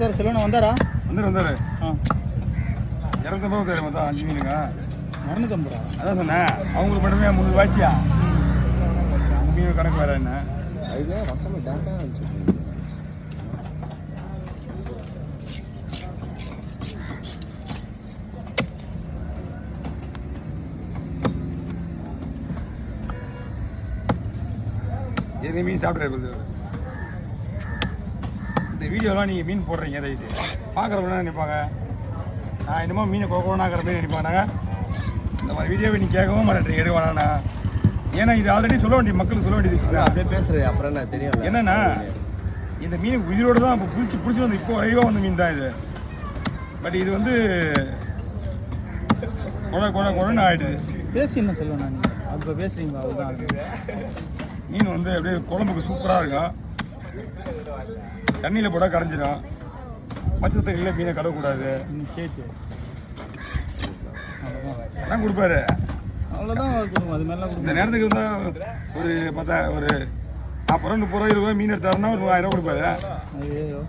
இருபத்தாறு செல்வம் வந்தாரா? வந்தாரு. 250 ரூபா மொத்தம் 5 மீனுங்க. 250 ரூபா. அதான் சொன்னேன், அவங்களுக்கு மட்டுமே 300 ரூபாய்ச்சியா? மீன் கணக்கு வேற என்ன? அதுதான் ரசம் டேட்டா இருந்துச்சு. எது மீன் சாப்பிட்றது இந்த வீடியோலாம் நீங்கள் மீன் போடுறீங்க ரைட்டு பார்க்குறவங்க என்ன நினைப்பாங்க? நான் என்னமோ மீனை கோக்கோனாக்கிற மாதிரி நினைப்பாங்க. இந்த மாதிரி வீடியோவை நீங்கள் கேட்கவும் மாட்டேன் எடுக்க வேணாண்ணா. ஏன்னா இது ஆல்ரெடி சொல்ல வேண்டிய மக்களுக்கு சொல்ல வேண்டியது விஷயம். அப்படியே பேசுகிறேன் அப்புறம் என்ன தெரியும் என்னன்னா இந்த மீன் உயிரோடு தான் இப்போ பிடிச்சி வந்து இப்போ வரைக்கும் வந்த மீன் தான் இது. பட் இது வந்து கொடன்னு ஆகிடுது. பேசி என்ன செல்வண்ணா நீங்கள் அப்போ பேசுகிறீங்களா? அதுதான் மீன் வந்து அப்படியே குழம்புக்கு சூப்பராக இருக்கும். தண்ணியில் போட கரைஞ்சிடும். பச்சை தண்ணியில் மீனை கடக்கூடாது. கேட்டு அதான் கொடுப்பாரு. அவ்வளோதான் கொடுக்கும். அது மேலே இந்த நேரத்துக்கு இருந்தால் ஒரு 40 ஒரு 40 ரூபா 30 ரூபா 20 ரூபா மீன் எடுத்தாருன்னா ஒரு 1000 ரூபா கொடுப்பாரு. ஐயோ